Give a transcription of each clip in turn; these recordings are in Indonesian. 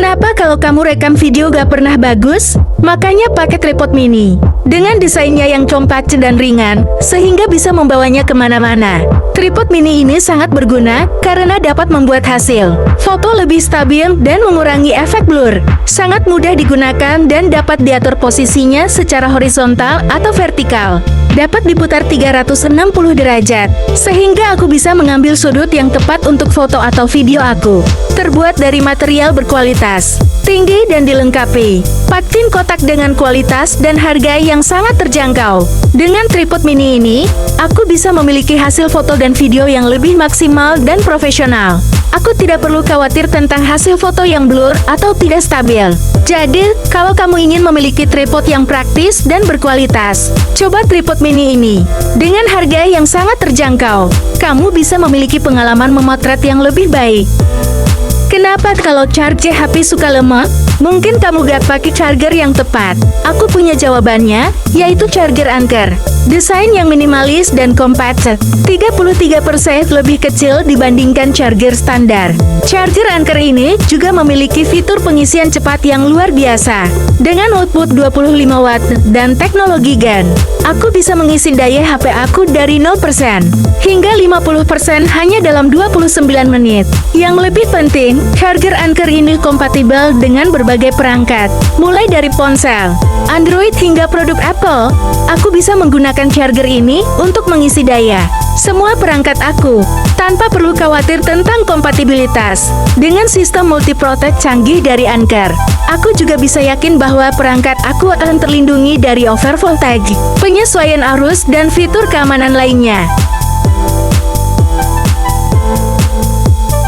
Kenapa kalau kamu rekam video gak pernah bagus? Makanya pakai tripod mini. Dengan desainnya yang compact dan ringan, sehingga bisa membawanya kemana-mana. Tripod mini ini sangat berguna karena dapat membuat hasil foto lebih stabil dan mengurangi efek blur. Sangat mudah digunakan dan dapat diatur posisinya secara horizontal atau vertikal. Dapat diputar 360 derajat, sehingga aku bisa mengambil sudut yang tepat untuk foto atau video aku. Terbuat dari material berkualitas tinggi dan dilengkapi patin kotak dengan kualitas dan harga yang sangat terjangkau. Dengan tripod mini ini, aku bisa memiliki hasil foto dan video yang lebih maksimal dan profesional. Aku tidak perlu khawatir tentang hasil foto yang blur atau tidak stabil. Jadi, kalau kamu ingin memiliki tripod yang praktis dan berkualitas, coba tripod mini ini. Dengan harga yang sangat terjangkau, kamu bisa memiliki pengalaman memotret yang lebih baik. Kenapa kalau charger HP suka lemot? Mungkin kamu gak pakai charger yang tepat. Aku punya jawabannya, yaitu charger Anker. Desain yang minimalis dan kompakt, 33% lebih kecil dibandingkan charger standar. Charger Anker ini juga memiliki fitur pengisian cepat yang luar biasa. Dengan output 25 watt dan teknologi GaN, aku bisa mengisi daya HP aku dari 0% hingga 50% hanya dalam 29 menit. Yang lebih penting, charger Anker ini kompatibel dengan berbagai perangkat, mulai dari ponsel, Android hingga produk Apple. Aku bisa menggunakan charger ini untuk mengisi daya semua perangkat aku, tanpa perlu khawatir tentang kompatibilitas. Dengan sistem multi-protect canggih dari Anker, aku juga bisa yakin bahwa perangkat aku akan terlindungi dari overvoltage, penyesuaian arus, dan fitur keamanan lainnya.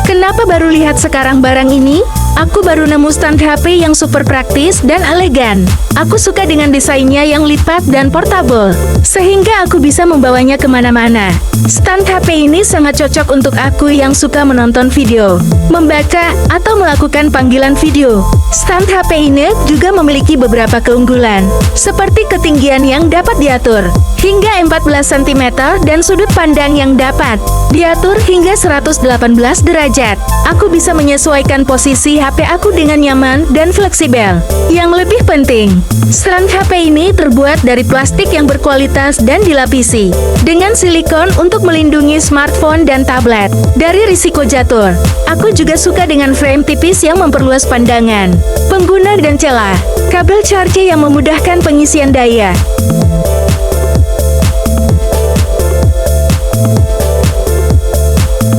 Kenapa baru lihat sekarang barang ini? Aku baru nemu stand HP yang super praktis dan elegan. Aku suka dengan desainnya yang lipat dan portable, sehingga aku bisa membawanya kemana-mana. Stand HP ini sangat cocok untuk aku yang suka menonton video, membaca, atau melakukan panggilan video. Stand HP ini juga memiliki beberapa keunggulan, seperti ketinggian yang dapat diatur hingga 14 cm dan sudut pandang yang dapat diatur hingga 118 derajat. Aku bisa menyesuaikan posisi HP aku dengan nyaman dan fleksibel. Yang lebih penting, stand HP ini terbuat dari plastik yang berkualitas dan dilapisi dengan silikon untuk melindungi smartphone dan tablet dari risiko jatuh. Aku juga suka dengan frame tipis yang memperluas pandangan pengguna dan celah kabel charger yang memudahkan pengisian daya.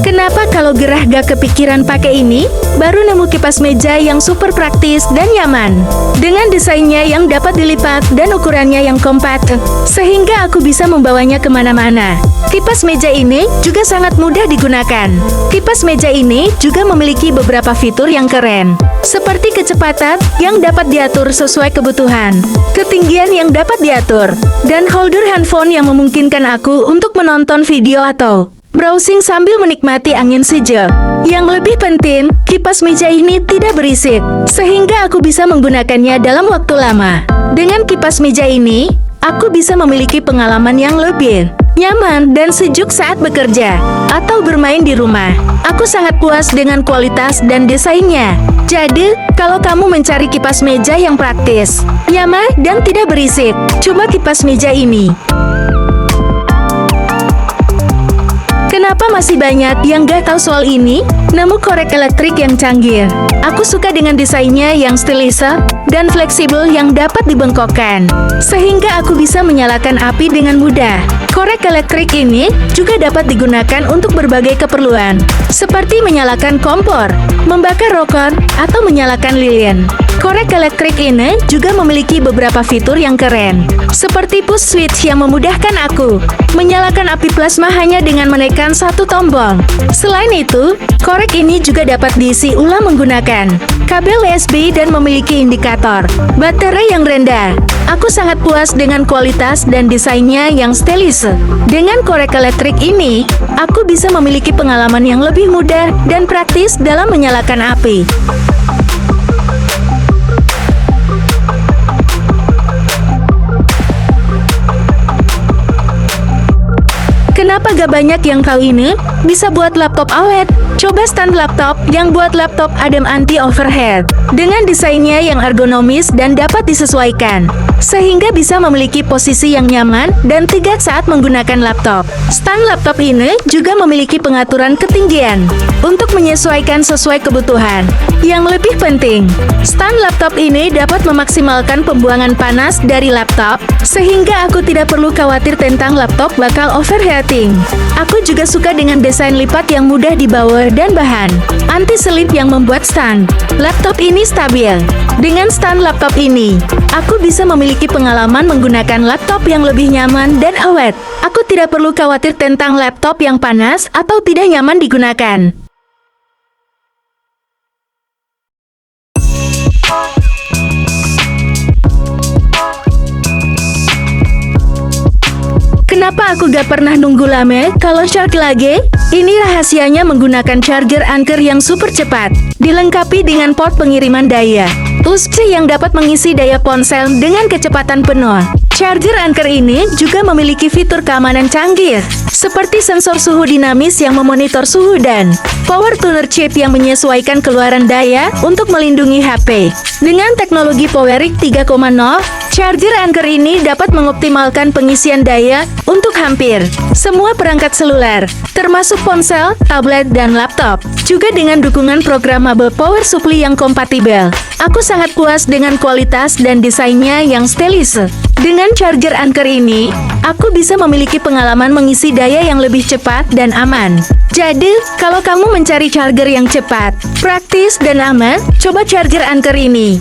Kenapa kalau gerah gak kepikiran pakai ini? Baru nemu kipas meja yang super praktis dan nyaman. Dengan desainnya yang dapat dilipat dan ukurannya yang kompakt, sehingga aku bisa membawanya kemana-mana. Kipas meja ini juga sangat mudah digunakan. Kipas meja ini juga memiliki beberapa fitur yang keren, seperti kecepatan yang dapat diatur sesuai kebutuhan, ketinggian yang dapat diatur, dan holder handphone yang memungkinkan aku untuk menonton video atau browsing sambil menikmati angin sejuk. Yang lebih penting, kipas meja ini tidak berisik, sehingga aku bisa menggunakannya dalam waktu lama. Dengan kipas meja ini, aku bisa memiliki pengalaman yang lebih nyaman dan sejuk saat bekerja atau bermain di rumah. Aku sangat puas dengan kualitas dan desainnya. Jadi, kalau kamu mencari kipas meja yang praktis, nyaman, dan tidak berisik, coba kipas meja ini. Kenapa masih banyak yang gak tahu soal ini? Nemu korek elektrik yang canggih. Aku suka dengan desainnya yang stylish dan fleksibel yang dapat dibengkokkan, sehingga aku bisa menyalakan api dengan mudah. Korek elektrik ini juga dapat digunakan untuk berbagai keperluan, seperti menyalakan kompor, membakar rokok, atau menyalakan lilin. Korek elektrik ini juga memiliki beberapa fitur yang keren, seperti push switch yang memudahkan aku menyalakan api plasma hanya dengan menekan satu tombol. Selain itu, korek ini juga dapat diisi ulang menggunakan kabel USB dan memiliki indikator baterai yang rendah. Aku sangat puas dengan kualitas dan desainnya yang stylish. Dengan korek elektrik ini, aku bisa memiliki pengalaman yang lebih mudah dan praktis dalam menyalakan api. Kenapa gak banyak yang tahu ini? bisa buat laptop awet. Coba stand laptop yang buat laptop adem anti-overheat. Dengan desainnya yang ergonomis dan dapat disesuaikan, sehingga bisa memiliki posisi yang nyaman dan tegak saat menggunakan laptop. Stand laptop ini juga memiliki pengaturan ketinggian untuk menyesuaikan sesuai kebutuhan. Yang lebih penting, stand laptop ini dapat memaksimalkan pembuangan panas dari laptop, sehingga aku tidak perlu khawatir tentang laptop bakal overheating. Aku juga suka dengan desain lipat yang mudah dibawa dan bahan anti-slip yang membuat stand laptop ini stabil. Dengan stand laptop ini, aku bisa memiliki pengalaman menggunakan laptop yang lebih nyaman dan awet. Aku tidak perlu khawatir tentang laptop yang panas atau tidak nyaman digunakan. Kenapa aku gak pernah nunggu lama kalau charge lagi? Ini rahasianya menggunakan charger Anker yang super cepat, dilengkapi dengan port pengiriman daya USB yang dapat mengisi daya ponsel dengan kecepatan penuh. Charger Anker ini juga memiliki fitur keamanan canggih, seperti sensor suhu dinamis yang memonitor suhu dan power tuner chip yang menyesuaikan keluaran daya untuk melindungi HP. Dengan teknologi PowerRig 3.0, charger Anker ini dapat mengoptimalkan pengisian daya untuk hampir semua perangkat seluler, termasuk ponsel, tablet, dan laptop. Juga dengan dukungan programmable power supply yang kompatibel, aku sangat puas dengan kualitas dan desainnya yang stylish. Dengan charger Anker ini, aku bisa memiliki pengalaman mengisi daya yang lebih cepat dan aman. Jadi, kalau kamu mencari charger yang cepat, praktis, dan aman, coba charger Anker ini.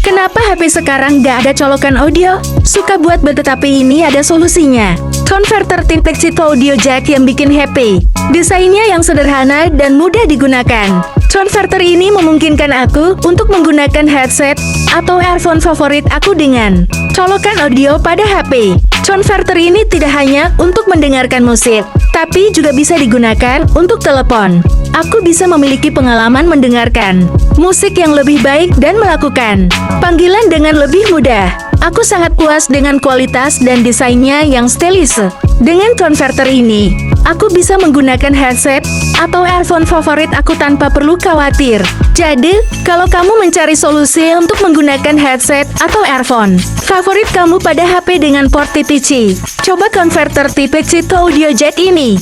Kenapa HP sekarang gak ada colokan audio? Suka buat tetapi ini ada solusinya. Converter Type-C to audio jack yang bikin happy. Desainnya yang sederhana dan mudah digunakan. Converter ini memungkinkan aku untuk menggunakan headset atau earphone favorit aku dengan colokan audio pada HP. Converter ini tidak hanya untuk mendengarkan musik, tapi juga bisa digunakan untuk telepon. Aku bisa memiliki pengalaman mendengarkan musik yang lebih baik dan melakukan panggilan dengan lebih mudah. Aku sangat puas dengan kualitas dan desainnya yang stylish. Dengan converter ini, aku bisa menggunakan headset atau earphone favorit aku tanpa perlu khawatir. Jadi, kalau kamu mencari solusi untuk menggunakan headset atau earphone favorit kamu pada HP dengan port Type-C, coba converter Type-C to audio jack ini.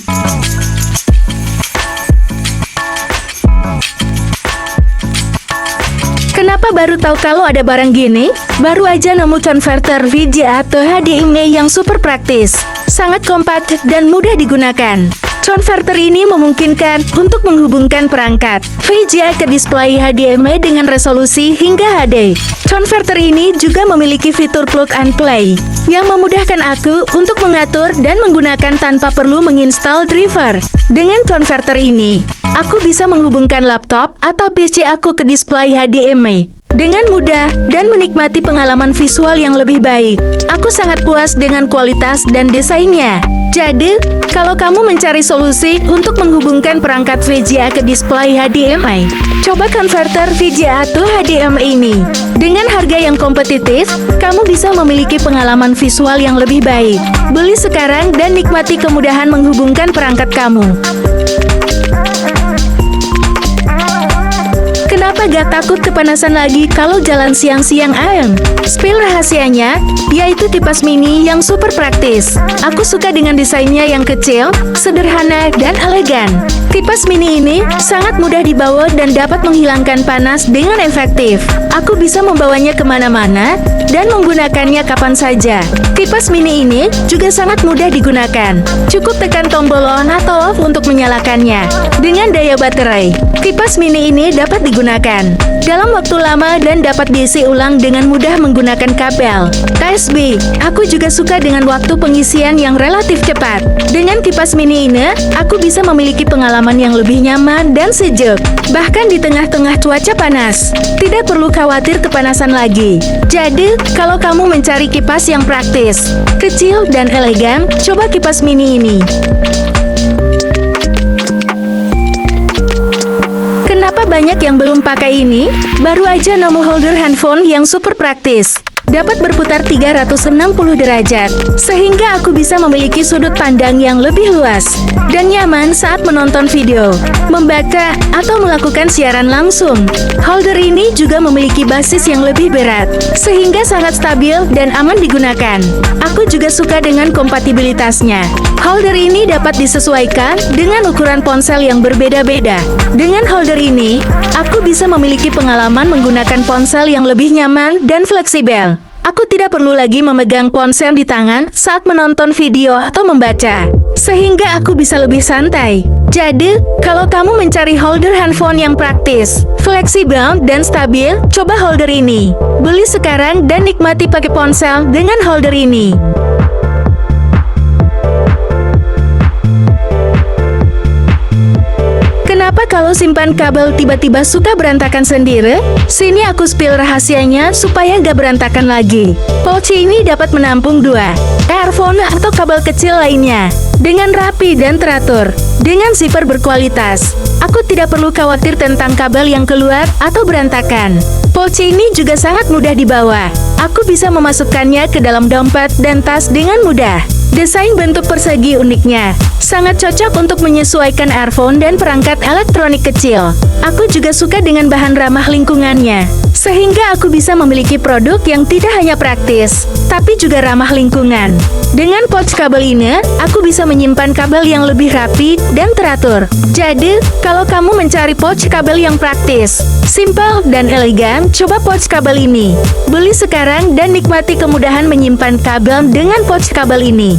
Kenapa baru tahu kalau ada barang gini? Baru aja nemu converter VGA atau HDMI yang super praktis, sangat kompakt dan mudah digunakan. Converter ini memungkinkan untuk menghubungkan perangkat VGA ke display HDMI dengan resolusi hingga HD. Converter ini juga memiliki fitur plug and play yang memudahkan aku untuk mengatur dan menggunakan tanpa perlu menginstal driver. Dengan converter ini, aku bisa menghubungkan laptop atau PC aku ke display HDMI dengan mudah dan menikmati pengalaman visual yang lebih baik. Aku sangat puas dengan kualitas dan desainnya. Jadi, kalau kamu mencari solusi untuk menghubungkan perangkat VGA ke display HDMI, coba converter VGA to HDMI ini. Dengan harga yang kompetitif, kamu bisa memiliki pengalaman visual yang lebih baik. Beli sekarang dan nikmati kemudahan menghubungkan perangkat kamu. Kenapa gak takut kepanasan lagi kalau jalan siang-siang ayam? Spill rahasianya, yaitu kipas mini yang super praktis. Aku suka dengan desainnya yang kecil, sederhana, dan elegan. Kipas mini ini sangat mudah dibawa dan dapat menghilangkan panas dengan efektif. Aku bisa membawanya kemana-mana dan menggunakannya kapan saja. Kipas mini ini juga sangat mudah digunakan. Cukup tekan tombol on atau off untuk menyalakannya. Dengan daya baterai, kipas mini ini dapat digunakan dalam waktu lama dan dapat diisi ulang dengan mudah menggunakan kabel USB. Aku juga suka dengan waktu pengisian yang relatif cepat. Dengan kipas mini ini, aku bisa memiliki pengalaman yang lebih nyaman dan sejuk, bahkan di tengah-tengah cuaca panas. Tidak perlu khawatir kepanasan lagi. Jadi, kalau kamu mencari kipas yang praktis, kecil, dan elegan, coba kipas mini ini. Kenapa banyak yang belum pakai ini? Baru aja nemu holder handphone yang super praktis. dapat berputar 360 derajat, sehingga aku bisa memiliki sudut pandang yang lebih luas dan nyaman saat menonton video, membaca, atau melakukan siaran langsung. Holder ini juga memiliki basis yang lebih berat, sehingga sangat stabil dan aman digunakan. Aku juga suka dengan kompatibilitasnya. Holder ini dapat disesuaikan dengan ukuran ponsel yang berbeda-beda. Dengan holder ini, aku bisa memiliki pengalaman menggunakan ponsel yang lebih nyaman dan fleksibel. Aku tidak perlu lagi memegang ponsel di tangan saat menonton video atau membaca, sehingga aku bisa lebih santai. Jadi, kalau kamu mencari holder handphone yang praktis, fleksibel, dan stabil, coba holder ini. Beli sekarang dan nikmati pakai ponsel dengan holder ini. Kenapa kalau simpan kabel tiba-tiba suka berantakan sendiri? Sini aku spill rahasianya supaya nggak berantakan lagi. Pouch ini dapat menampung 2 earphone atau kabel kecil lainnya dengan rapi dan teratur. Dengan zipper berkualitas, aku tidak perlu khawatir tentang kabel yang keluar atau berantakan. Pouch ini juga sangat mudah dibawa. Aku bisa memasukkannya ke dalam dompet dan tas dengan mudah. Desain bentuk persegi uniknya sangat cocok untuk menyesuaikan earphone dan perangkat elektronik kecil. Aku juga suka dengan bahan ramah lingkungannya, sehingga aku bisa memiliki produk yang tidak hanya praktis, tapi juga ramah lingkungan. Dengan pouch kabel ini, aku bisa menyimpan kabel yang lebih rapi dan teratur. Jadi, kalau kamu mencari pouch kabel yang praktis, simple, dan elegan, coba pouch kabel ini. Beli sekarang dan nikmati kemudahan menyimpan kabel dengan pouch kabel ini.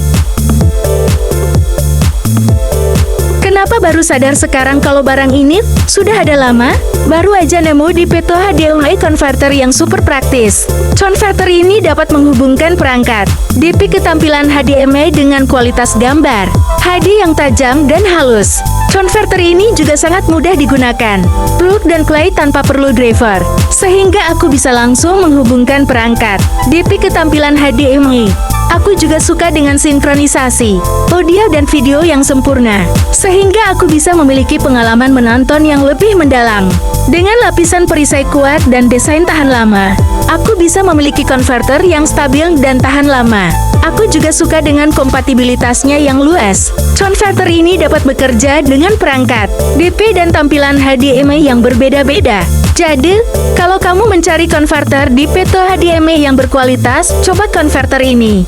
Kenapa baru sadar sekarang kalau barang ini sudah ada lama? Baru aja nemu di Peto HDMI Converter yang super praktis. Converter ini dapat menghubungkan perangkat DP ketampilan HDMI dengan kualitas gambar HD yang tajam dan halus. Converter ini juga sangat mudah digunakan, plug dan play tanpa perlu driver, sehingga aku bisa langsung menghubungkan perangkat DP ketampilan HDMI. Aku juga suka dengan sinkronisasi audio dan video yang sempurna, sehingga aku bisa memiliki pengalaman menonton yang lebih mendalam. Dengan lapisan perisai kuat dan desain tahan lama, aku bisa memiliki konverter yang stabil dan tahan lama. Aku juga suka dengan kompatibilitasnya yang luas. Converter ini dapat bekerja dengan perangkat DP dan tampilan HDMI yang berbeda-beda. Jadi, kalau kamu mencari konverter di Peto HDMI yang berkualitas, coba konverter ini.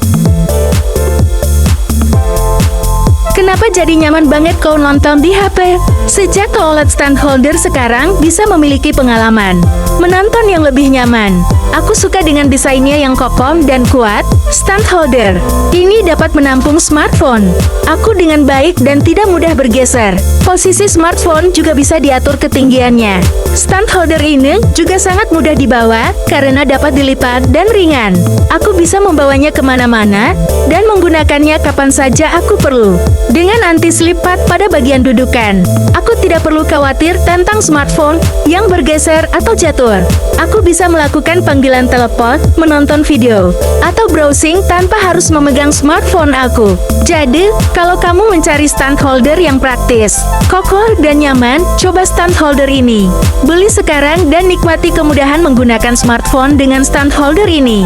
Kenapa jadi nyaman banget kau nonton di HP? Sejak OLED stand holder sekarang bisa memiliki pengalaman menonton yang lebih nyaman. Aku suka dengan desainnya yang kokoh dan kuat. Stand holder ini dapat menampung smartphone aku dengan baik dan tidak mudah bergeser. Posisi smartphone juga bisa diatur ketinggiannya. Stand holder ini juga sangat mudah dibawa karena dapat dilipat dan ringan. Aku bisa membawanya kemana-mana dan menggunakannya kapan saja aku perlu. Dengan anti-slip pad pada bagian dudukan, aku tidak perlu khawatir tentang smartphone yang bergeser atau jatuh. Aku bisa melakukan panggilan telepon, menonton video, atau browsing tanpa harus memegang smartphone aku. Jadi, kalau kamu mencari stand holder yang praktis, kokoh, dan nyaman, coba stand holder ini. Beli sekarang dan nikmati kemudahan menggunakan smartphone dengan stand holder ini.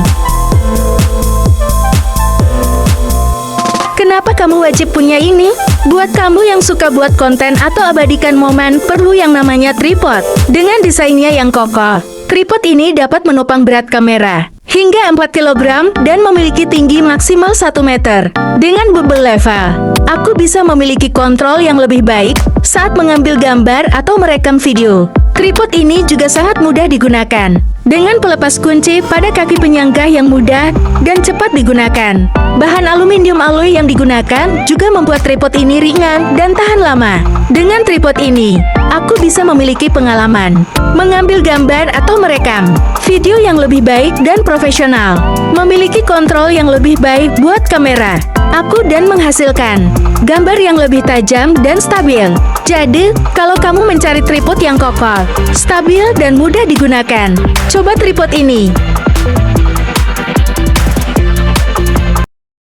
Kenapa kamu wajib punya ini? Buat kamu yang suka buat konten atau abadikan momen, perlu yang namanya tripod. Dengan desainnya yang kokoh, tripod ini dapat menopang berat kamera hingga 4 kg dan memiliki tinggi maksimal 1 meter. Dengan bubble level, aku bisa memiliki kontrol yang lebih baik saat mengambil gambar atau merekam video. Tripod ini juga sangat mudah digunakan, dengan pelepas kunci pada kaki penyangga yang mudah dan cepat digunakan. Bahan aluminium alloy yang digunakan juga membuat tripod ini ringan dan tahan lama. Dengan tripod ini, aku bisa memiliki pengalaman mengambil gambar atau merekam video yang lebih baik dan profesional, memiliki kontrol yang lebih baik buat kamera aku dan menghasilkan gambar yang lebih tajam dan stabil. Jadi, kalau kamu mencari tripod yang kokoh, stabil, dan mudah digunakan, coba tripod ini.